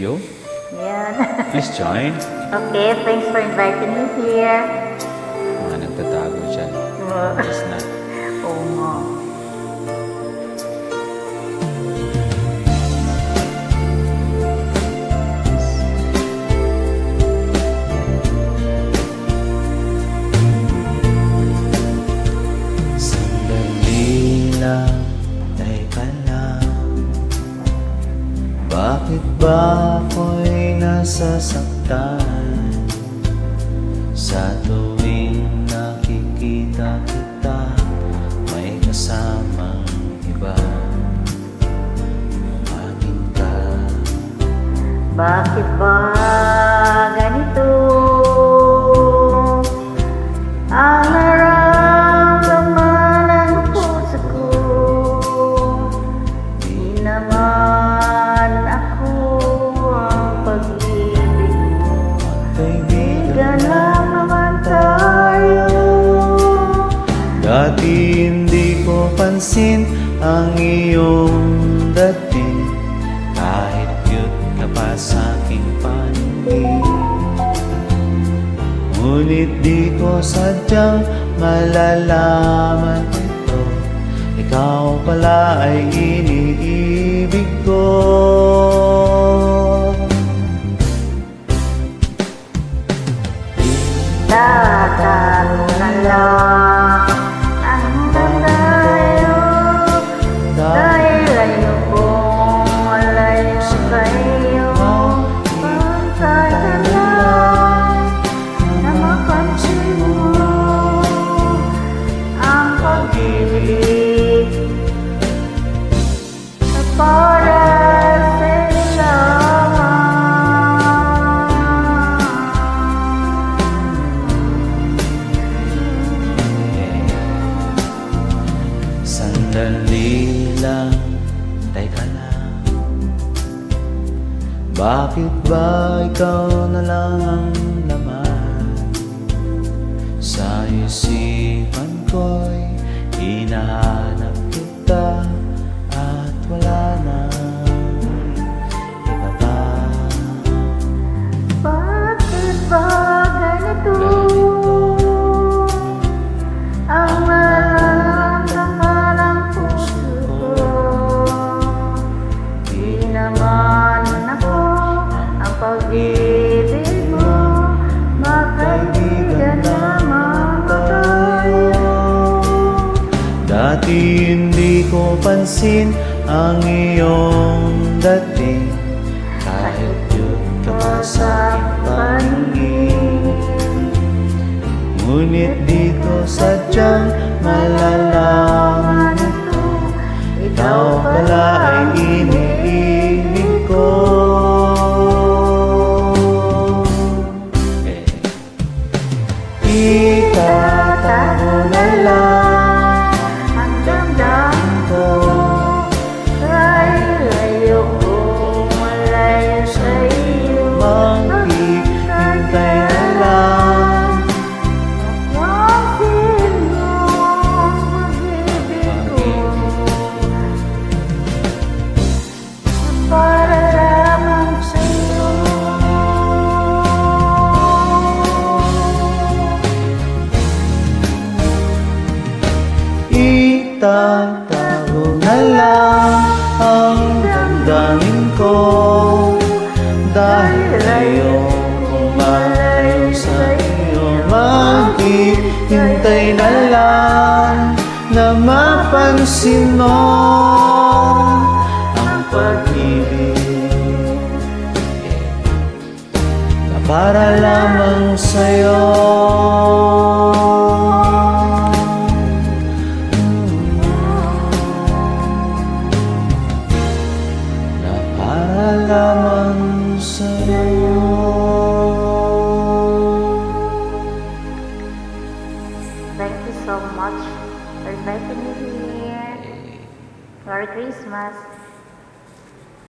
You? Yan. Please join. Okay, thanks for inviting me here. Mga nagtatago dyan. Yes na. Oo nga. Sandali lang, teka lang. Bakit ba ako'y nasasaktan? Sa tuwing nakikita kita, may kasamang iba. Umamin ka. Bakit ba ganito ang nararamdaman ng puso ko? Di naman ako ang pag-ibig mo. Kaibigan lang naman tayo. Dati hindi ko pansin ang iyong dating, kahit cute ka pa sa'king paningin. Ngunit di ko sadyang malalaman ito, ikaw pala ay iniibig ko. Tatago na lang ang dandayo, dahil ayokong malayo sa iyo. Pantay ka lang na mapansin mo ang pag-ibig na para sa isama. Sandali lang, teka lang. Bakit ba ikaw na lang ang laman? Sa isipan ko'y hinahanap kita, at wala na iba pa. Bakit ba ganito ang nararamdaman ng puso ko? Di naman ako ang pag-ibig mo, magkaibigan lamang tayo. Dati hindi ko pansin ang iyong dating, kahit yun ka pa sa'king paningin. Ngunit di ko sadyang malalaman ito, ikaw pala ay iniibig ko. Itatago na lang Ang damdamin ko, dahil ayokong malayo sa iyo. maghihintay na lang. Mapansin mo ang pag-ibig ko, para lamang sa iyo. Itatago na lang ang damdamin ko, dahil ayokong malayo sa iyo. Maghihintay na lang na mapansin mo ang pag-ibig na para lamang sa'yo. Na para lamang sa'yo. Thank you so much for inviting me here. Merry Christmas.